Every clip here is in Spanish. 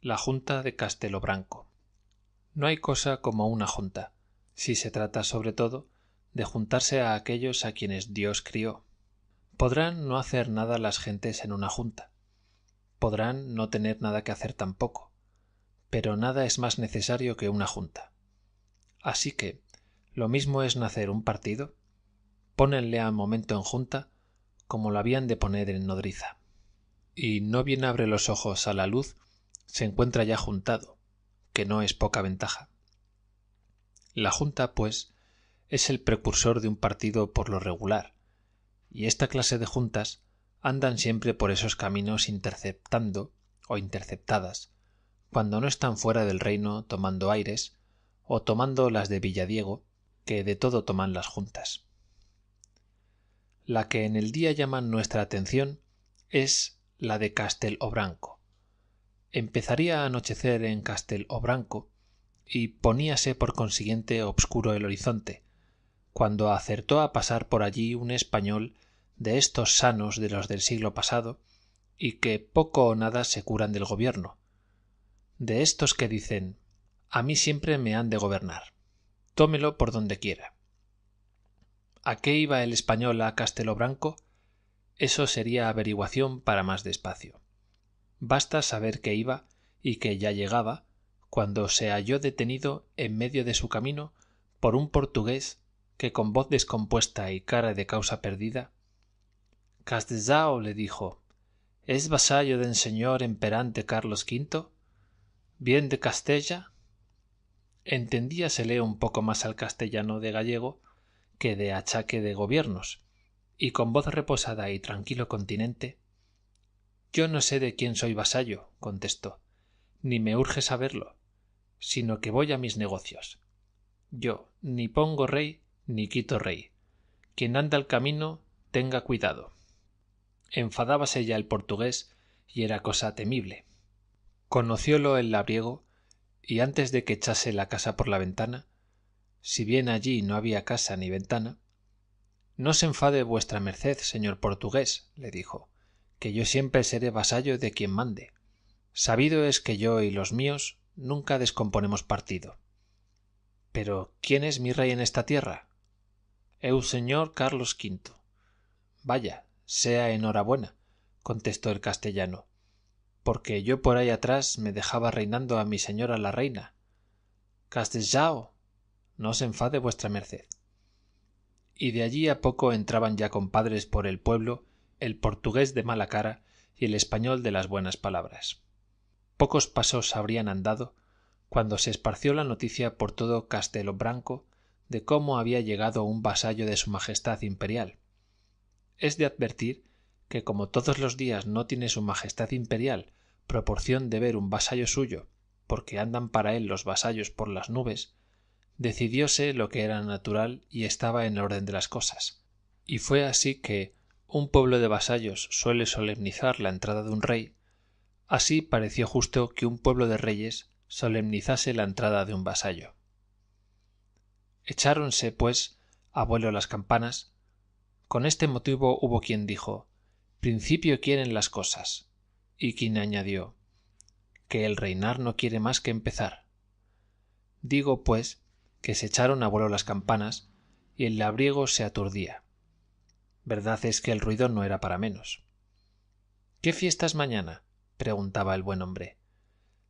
La Junta de Castelobranco. No hay cosa como una junta, si se trata sobre todo de juntarse a aquellos a quienes Dios crió. Podrán no hacer nada las gentes en una junta, podrán no tener nada que hacer tampoco, pero nada es más necesario que una junta. Así que, lo mismo es nacer un partido, pónenle al momento en junta como lo habían de poner en nodriza. Y no bien abre los ojos a la luz, se encuentra ya juntado, que no es poca ventaja. La junta, pues, es el precursor de un partido por lo regular, y esta clase de juntas andan siempre por esos caminos interceptando o interceptadas, cuando no están fuera del reino tomando aires, o tomando las de Villadiego, que de todo toman las juntas. La que en el día llaman nuestra atención es la de Castelobranco. Empezaría a anochecer en Castelobranco y poníase por consiguiente obscuro el horizonte, cuando acertó a pasar por allí un español de estos sanos de los del siglo pasado y que poco o nada se curan del gobierno, de estos que dicen a mí siempre me han de gobernar, tómelo por donde quiera. ¿A qué iba el español a Castelobranco? Eso sería averiguación para más despacio. Basta saber que iba y que ya llegaba, cuando se halló detenido en medio de su camino por un portugués que con voz descompuesta y cara de causa perdida, «Castejao», le dijo, «¿es vasallo del señor emperante Carlos V? ¿Bien de Castella?» Entendíasele un poco más al castellano de gallego que de achaque de gobiernos, y con voz reposada y tranquilo continente, «Yo no sé de quién soy vasallo», contestó, «ni me urge saberlo, sino que voy a mis negocios. Yo ni pongo rey ni quito rey. Quien anda al camino tenga cuidado». Enfadábase ya el portugués y era cosa temible. Conociólo el labriego y antes de que echase la casa por la ventana, si bien allí no había casa ni ventana, «No se enfade vuestra merced, señor portugués», le dijo, «que yo siempre seré vasallo de quien mande. Sabido es que yo y los míos nunca descomponemos partido. Pero ¿quién es mi rey en esta tierra? «Eu señor Carlos V». «Vaya, sea enhorabuena», contestó el castellano, «porque yo por ahí atrás me dejaba reinando a mi señora la reina». «Castejao, no se enfade vuestra merced». Y de allí a poco entraban ya compadres por el pueblo el portugués de mala cara y el español de las buenas palabras. Pocos pasos habrían andado cuando se esparció la noticia por todo Castelobranco de cómo había llegado un vasallo de su majestad imperial. Es de advertir que como todos los días no tiene su majestad imperial proporción de ver un vasallo suyo, porque andan para él los vasallos por las nubes, decidióse lo que era natural y estaba en el orden de las cosas. Y fue así que un pueblo de vasallos suele solemnizar la entrada de un rey, así pareció justo que un pueblo de reyes solemnizase la entrada de un vasallo. Echáronse, pues, a vuelo las campanas. Con este motivo hubo quien dijo, «Principio quieren las cosas», y quien añadió, «que el reinar no quiere más que empezar». Digo, pues, que se echaron a vuelo las campanas y el labriego se aturdía. Verdad es que el ruido no era para menos. «¿Qué fiesta es mañana?», preguntaba el buen hombre.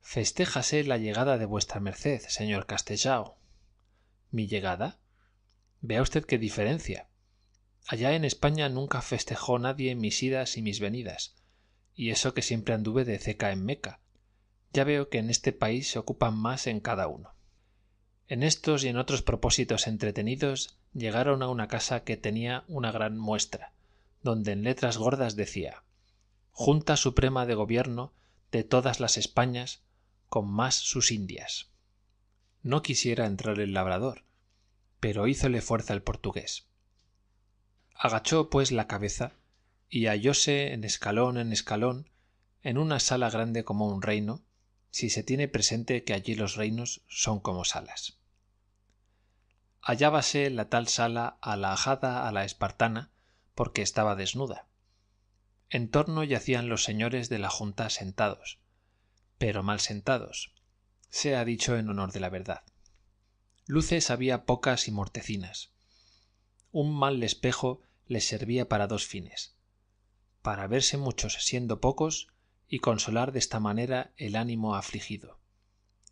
«Festéjase la llegada de vuestra merced, señor Castejao». «¿Mi llegada? Vea usted qué diferencia. Allá en España nunca festejó nadie mis idas y mis venidas, y eso que siempre anduve de ceca en Meca. Ya veo que en este país se ocupan más en cada uno». En estos y en otros propósitos entretenidos llegaron a una casa que tenía una gran muestra, donde en letras gordas decía, «Junta Suprema de Gobierno de todas las Españas, con más sus Indias». No quisiera entrar el labrador, pero hízole fuerza el portugués. Agachó pues la cabeza y hallóse en escalón, en una sala grande como un reino, si se tiene presente que allí los reinos son como salas. Hallábase la tal sala alhajada a la espartana, porque estaba desnuda. En torno yacían los señores de la junta sentados. pero mal sentados, sea dicho en honor de la verdad. Luces había pocas y mortecinas. Un mal espejo les servía para dos fines: para verse muchos siendo pocos y consolar de esta manera el ánimo afligido,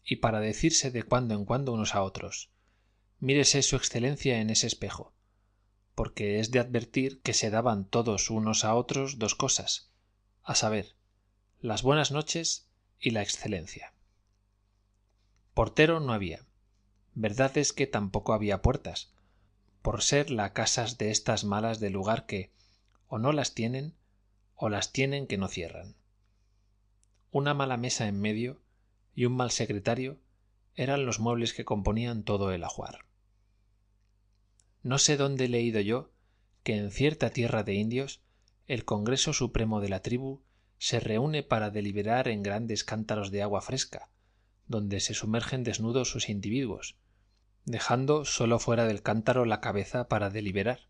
y para decirse de cuando en cuando unos a otros: mírese su excelencia en ese espejo, porque es de advertir que se daban todos unos a otros dos cosas, a saber, las buenas noches y la excelencia. Portero no había. Verdad es que tampoco había puertas, por ser las casas de estas malas de lugar que o no las tienen o las tienen que no cierran. Una mala mesa en medio y un mal secretario eran los muebles que componían todo el ajuar. No sé dónde he leído yo que en cierta tierra de indios el Congreso Supremo de la tribu se reúne para deliberar en grandes cántaros de agua fresca, donde se sumergen desnudos sus individuos, dejando sólo fuera del cántaro la cabeza para deliberar.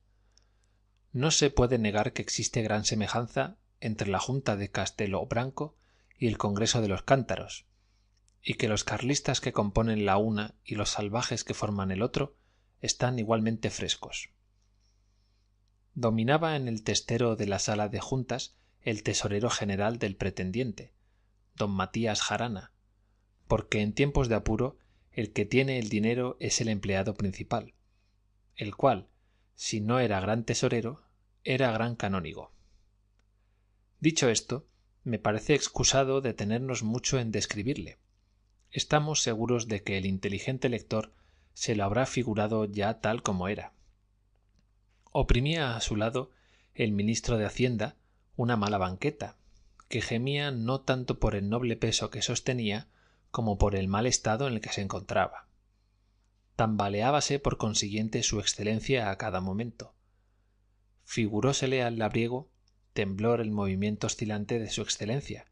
No se puede negar que existe gran semejanza entre la Junta de Castelo Branco y el Congreso de los Cántaros, y que los carlistas que componen la una y los salvajes que forman el otro están igualmente frescos. Dominaba en el testero de la sala de juntas el tesorero general del pretendiente, don Matías Jarana, porque en tiempos de apuro el que tiene el dinero es el empleado principal, el cual, si no era gran tesorero, era gran canónigo. Dicho esto, me parece excusado detenernos mucho en describirle. Estamos seguros de que el inteligente lector se lo habrá figurado ya tal como era. Oprimía a su lado el ministro de Hacienda una mala banqueta, que gemía no tanto por el noble peso que sostenía como por el mal estado en el que se encontraba. Tambaleábase por consiguiente su excelencia a cada momento. Figurósele al labriego temblor el movimiento oscilante de su excelencia,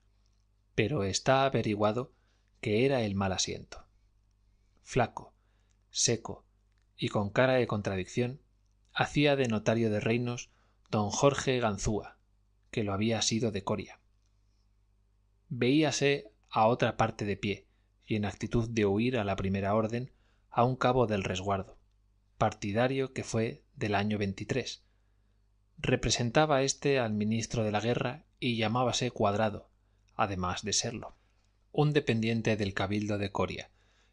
pero está averiguado que era el mal asiento. Flaco, seco y con cara de contradicción, hacía de notario de reinos don Jorge Ganzúa, que lo había sido de Coria. Veíase a otra parte de pie y en actitud de huir a la primera orden a un cabo del resguardo, partidario que fue del año 23. Representaba éste al ministro de la guerra y llamábase Cuadrado, además de serlo. Un dependiente del cabildo de Coria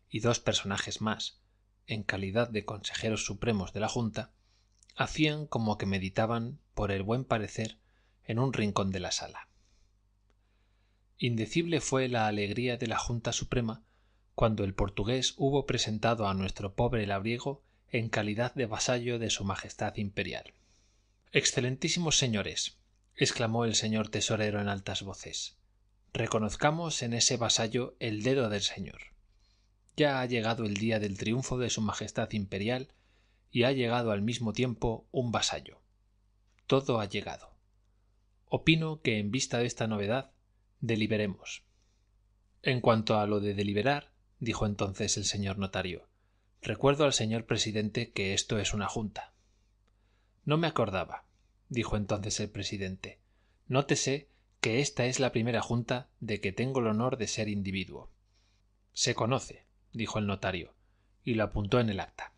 y dos personajes más, en calidad de consejeros supremos de la Junta, hacían como que meditaban por el buen parecer en un rincón de la sala. Indecible fue la alegría de la Junta Suprema cuando el portugués hubo presentado a nuestro pobre labriego en calidad de vasallo de su Majestad Imperial. Excelentísimos señores, exclamó el señor tesorero en altas voces, reconozcamos en ese vasallo el dedo del señor. Ya ha llegado el día del triunfo de su Majestad Imperial y ha llegado al mismo tiempo un vasallo. Todo ha llegado. Opino que en vista de esta novedad deliberemos. En cuanto a lo de deliberar, dijo entonces el señor notario, recuerdo al señor presidente que esto es una junta. No me acordaba, dijo entonces el presidente. Nótese que esta es la primera junta de que tengo el honor de ser individuo. Se conoce, dijo el notario, y lo apuntó en el acta.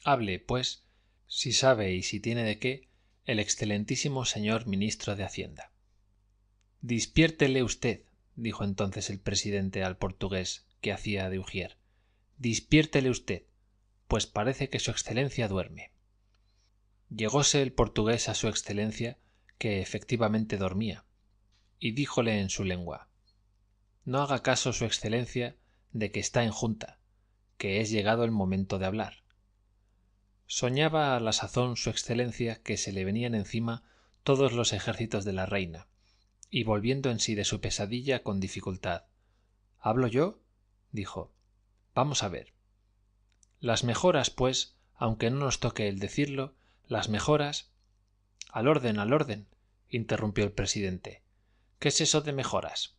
Hable, pues, si sabe y si tiene de qué, el excelentísimo señor ministro de Hacienda. Despiértele usted, dijo entonces el presidente al portugués que hacía de ujier. Despiértele usted, pues parece que su excelencia duerme. Llegóse el portugués a su excelencia, que efectivamente dormía, y díjole en su lengua: no haga caso su excelencia de que está en junta, que es llegado el momento de hablar. Soñaba a la sazón su excelencia que se le venían encima todos los ejércitos de la reina, y volviendo en sí de su pesadilla con dificultad. ¿Hablo yo? Dijo. Vamos a ver. Las mejoras, pues, aunque no nos toque el decirlo, las mejoras. Al orden, interrumpió el presidente. ¿Qué es eso de mejoras?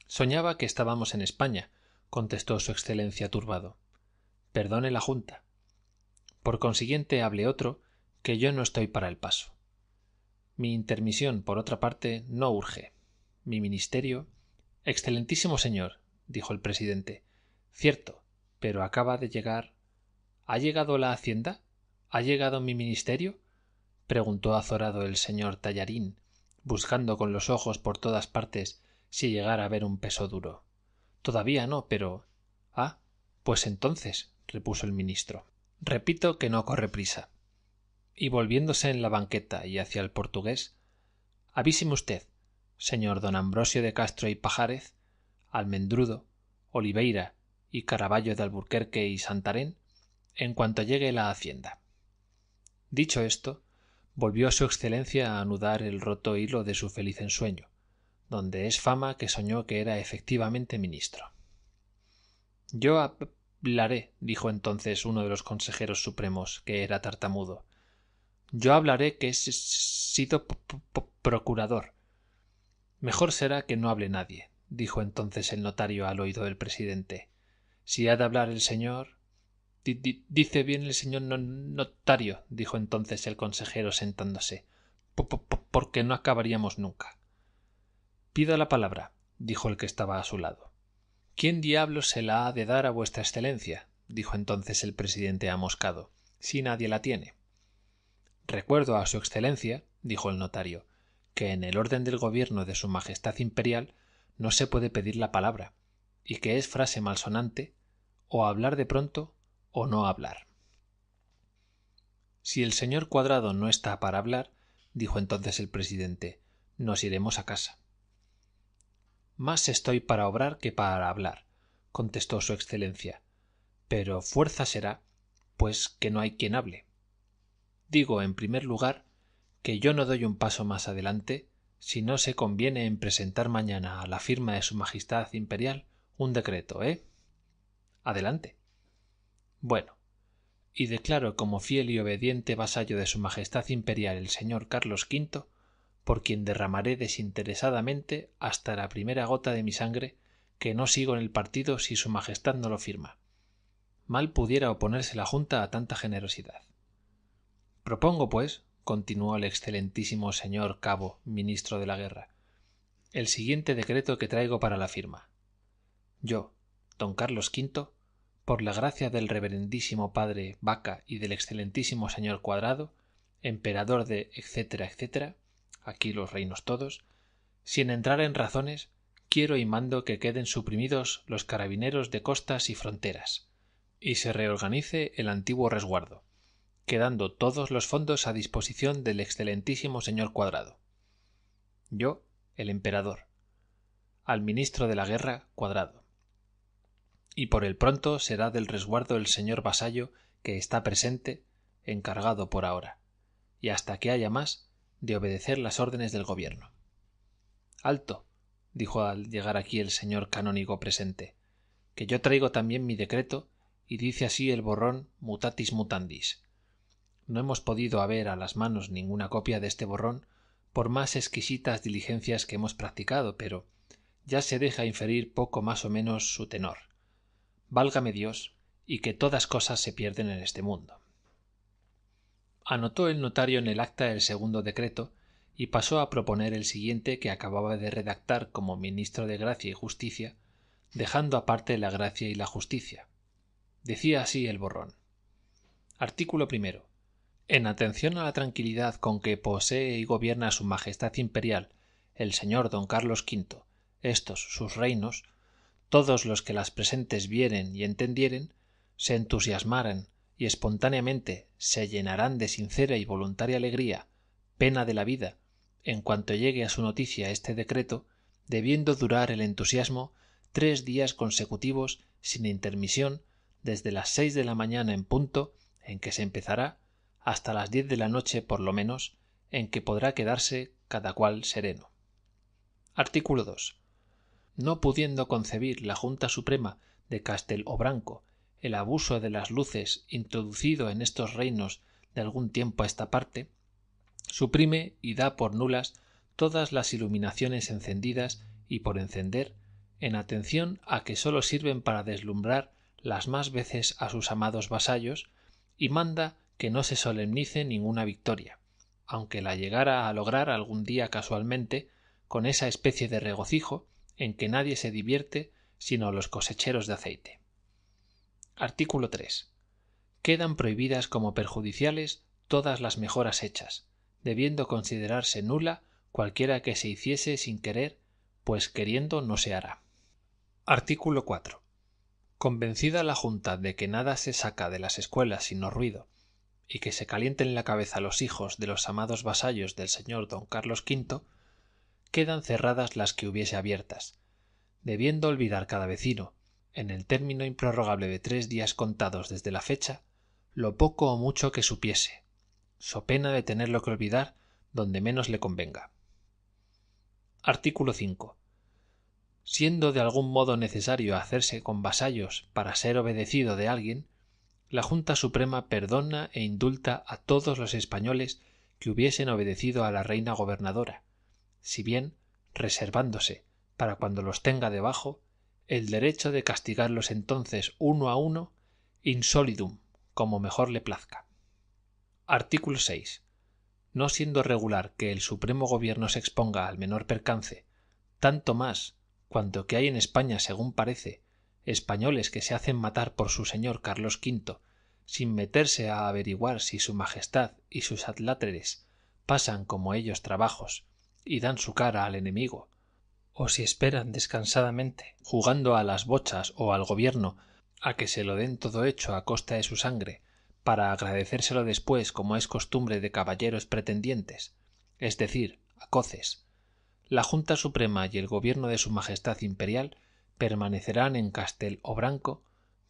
Soñaba que estábamos en España, contestó su excelencia turbado. Perdone la junta. Por consiguiente hable otro, que yo no estoy para el paso. Mi intermisión, por otra parte, no urge. Mi ministerio. Excelentísimo señor, dijo el presidente, cierto, pero acaba de llegar. ¿Ha llegado la hacienda? ¿Ha llegado mi ministerio? Preguntó azorado el señor Tallarín, buscando con los ojos por todas partes si llegara a ver un peso duro. Todavía no, pero... Ah, pues entonces, repuso el ministro. Repito que no corre prisa. Y volviéndose en la banqueta y hacia el portugués, avíseme usted, señor don Ambrosio de Castro y Pajáres, Almendrudo, Oliveira y Caraballo de Alburquerque y Santarén, en cuanto llegue la hacienda. Dicho esto, volvió su excelencia a anudar el roto hilo de su feliz ensueño, donde es fama que soñó que era efectivamente ministro. Yo hablaré, dijo entonces uno de los consejeros supremos, que era tartamudo. Yo hablaré que he sido procurador. Mejor será que no hable nadie, dijo entonces el notario al oído del presidente. Si ha de hablar el señor... Dice bien el señor notario, dijo entonces el consejero sentándose, porque no acabaríamos nunca. Pido la palabra, dijo el que estaba a su lado. ¿Quién diablos se la ha de dar a vuestra excelencia? Dijo entonces el presidente amoscado, si nadie la tiene. Recuerdo a su excelencia, dijo el notario, que en el orden del gobierno de su majestad imperial no se puede pedir la palabra, y que es frase malsonante o hablar de pronto o no hablar. Si el señor Cuadrado no está para hablar, dijo entonces el presidente, nos iremos a casa. Más estoy para obrar que para hablar, contestó su excelencia, pero fuerza será, pues que no hay quien hable. Digo, en primer lugar, que yo no doy un paso más adelante si no se conviene en presentar mañana a la firma de su majestad imperial un decreto, Adelante. Bueno, y declaro como fiel y obediente vasallo de su majestad imperial el señor Carlos V, por quien derramaré desinteresadamente hasta la primera gota de mi sangre, que no sigo en el partido si su majestad no lo firma. Mal pudiera oponerse la Junta a tanta generosidad. Propongo, pues, continuó el excelentísimo señor Cabo, ministro de la Guerra, el siguiente decreto que traigo para la firma. Yo, don Carlos V, por la gracia del reverendísimo padre Vaca y del excelentísimo señor Cuadrado, emperador de etc., aquí los reinos todos, sin entrar en razones, quiero y mando que queden suprimidos los carabineros de costas y fronteras, y se reorganice el antiguo resguardo, quedando todos los fondos a disposición del excelentísimo señor Cuadrado. Yo, el emperador. Al ministro de la Guerra, Cuadrado. Y por el pronto será del resguardo el señor vasallo que está presente, encargado por ahora, y hasta que haya más, de obedecer las órdenes del gobierno. Alto, dijo al llegar aquí el señor canónigo presente, que yo traigo también mi decreto, y dice así el borrón mutatis mutandis. No hemos podido haber a las manos ninguna copia de este borrón por más exquisitas diligencias que hemos practicado, pero ya se deja inferir poco más o menos su tenor. Válgame Dios, y que todas cosas se pierden en este mundo. Anotó el notario en el acta el segundo decreto y pasó a proponer el siguiente que acababa de redactar como ministro de Gracia y Justicia, dejando aparte la gracia y la justicia. Decía así el borrón. Artículo primero. En atención a la tranquilidad con que posee y gobierna su majestad imperial el señor don Carlos V estos sus reinos, todos los que las presentes vieren y entendieren, se entusiasmarán y espontáneamente se llenarán de sincera y voluntaria alegría, pena de la vida, en cuanto llegue a su noticia este decreto, debiendo durar el entusiasmo 3 días consecutivos sin intermisión, desde las 6 de la mañana en punto, en que se empezará, hasta las 10 de la noche por lo menos, en que podrá quedarse cada cual sereno. Artículo 2. No pudiendo concebir la Junta Suprema de Castelobranco el abuso de las luces introducido en estos reinos de algún tiempo a esta parte, suprime y da por nulas todas las iluminaciones encendidas y por encender, en atención a que sólo sirven para deslumbrar las más veces a sus amados vasallos, y manda que no se solemnice ninguna victoria, aunque la llegara a lograr algún día casualmente, con esa especie de regocijo en que nadie se divierte sino los cosecheros de aceite. Artículo 3. Quedan prohibidas como perjudiciales todas las mejoras hechas, debiendo considerarse nula cualquiera que se hiciese sin querer, pues queriendo no se hará. Artículo 4. Convencida la Junta de que nada se saca de las escuelas sino ruido, y que se calienten la cabeza los hijos de los amados vasallos del señor don Carlos V, quedan cerradas las que hubiese abiertas, debiendo olvidar cada vecino, en el término improrrogable de 3 días contados desde la fecha, lo poco o mucho que supiese, so pena de tenerlo que olvidar donde menos le convenga. Artículo 5. Siendo de algún modo necesario hacerse con vasallos para ser obedecido de alguien, la Junta Suprema perdona e indulta a todos los españoles que hubiesen obedecido a la reina gobernadora, si bien reservándose, para cuando los tenga debajo, el derecho de castigarlos entonces uno a uno, in solidum, como mejor le plazca. Artículo 6. No siendo regular que el supremo gobierno se exponga al menor percance, tanto más cuanto que hay en España, según parece, españoles que se hacen matar por su señor Carlos V, sin meterse a averiguar si su majestad y sus adláteres pasan como ellos trabajos y dan su cara al enemigo, o si esperan descansadamente, jugando a las bochas o al gobierno, a que se lo den todo hecho a costa de su sangre, para agradecérselo después como es costumbre de caballeros pretendientes, es decir, a coces. La Junta Suprema y el gobierno de su Majestad Imperial permanecerán en Castel Obranco,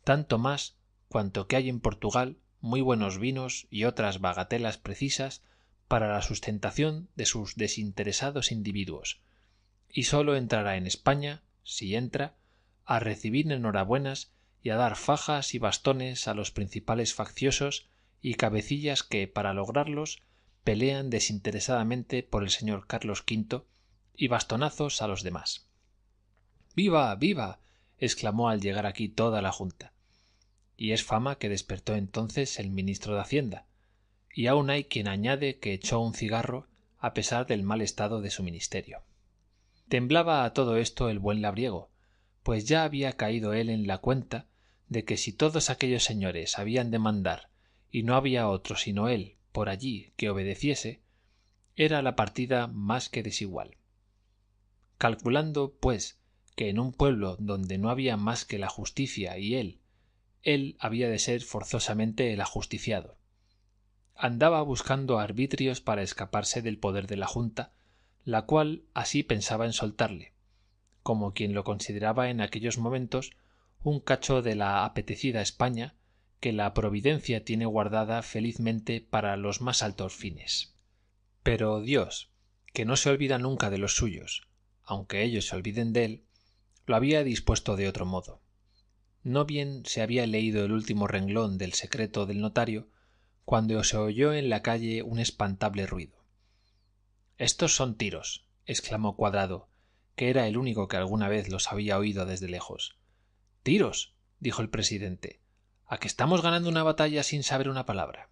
tanto más cuanto que hay en Portugal muy buenos vinos y otras bagatelas precisas para la sustentación de sus desinteresados individuos, y sólo entrará en España, si entra, a recibir enhorabuenas y a dar fajas y bastones a los principales facciosos y cabecillas que, para lograrlos, pelean desinteresadamente por el señor Carlos V, y bastonazos a los demás. ¡Viva! ¡Viva! Exclamó al llegar aquí toda la Junta. Y es fama que despertó entonces el ministro de Hacienda, y aún hay quien añade que echó un cigarro a pesar del mal estado de su ministerio. Temblaba a todo esto el buen labriego, pues ya había caído él en la cuenta de que si todos aquellos señores habían de mandar y no había otro sino él por allí que obedeciese, era la partida más que desigual. Calculando, pues, que en un pueblo donde no había más que la justicia y él había de ser forzosamente el ajusticiado. Andaba buscando arbitrios para escaparse del poder de la Junta, la cual así pensaba en soltarle, como quien lo consideraba en aquellos momentos un cacho de la apetecida España que la providencia tiene guardada felizmente para los más altos fines. Pero Dios, que no se olvida nunca de los suyos, aunque ellos se olviden de él, lo había dispuesto de otro modo. No bien se había leído el último renglón del secreto del notario, cuando se oyó en la calle un espantable ruido. «Estos son tiros», exclamó Cuadrado, que era el único que alguna vez los había oído desde lejos. «¿Tiros?», dijo el presidente. «¿A que estamos ganando una batalla sin saber una palabra?».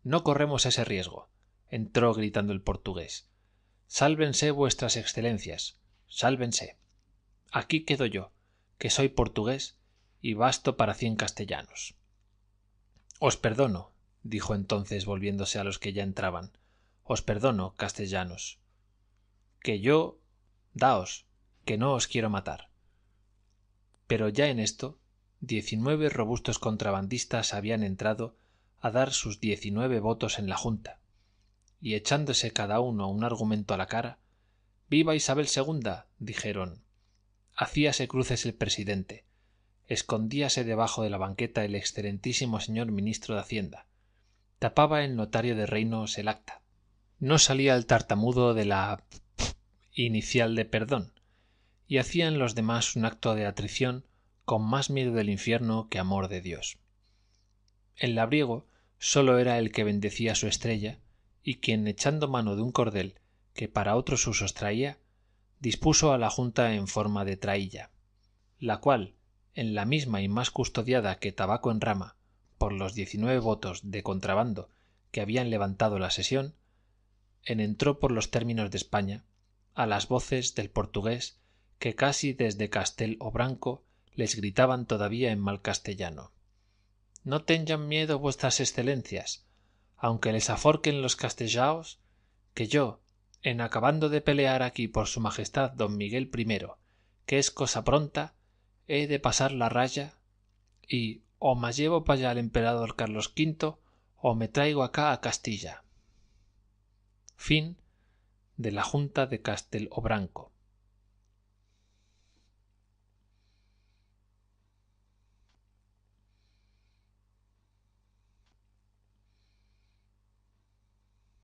«No corremos ese riesgo», entró gritando el portugués. «Sálvense vuestras excelencias, sálvense. Aquí quedo yo, que soy portugués y basto para 100 castellanos». «Os perdono», dijo entonces volviéndose a los que ya entraban. «Os perdono, castellanos. Que yo... daos, que no os quiero matar». Pero ya en esto 19 robustos contrabandistas habían entrado a dar sus 19 votos en la Junta, y echándose cada uno un argumento a la cara, «¡Viva Isabel II!», dijeron. Hacíase cruces el presidente, escondíase debajo de la banqueta el excelentísimo señor ministro de Hacienda, tapaba el notario de Reinos el acta, no salía el tartamudo de la inicial de perdón, y hacían los demás un acto de atrición con más miedo del infierno que amor de Dios. El labriego sólo era el que bendecía su estrella, y quien, echando mano de un cordel que para otros usos traía, dispuso a la Junta en forma de traílla, la cual, en la misma y más custodiada que tabaco en rama, por los 19 votos de contrabando que habían levantado la sesión, entró por los términos de España, a las voces del portugués que casi desde Castel Obranco les gritaban todavía en mal castellano: no tenyan miedo v excelencias, aunque les aforquen los castellaos, que yo, en acabando de pelear aquí por su majestad don Miguel I, que es cosa pronta, he de pasar la raya y o mas llevo pa allá al emperador Carlos V o me traigo acá a Castilla. La Junta de Castelobranco.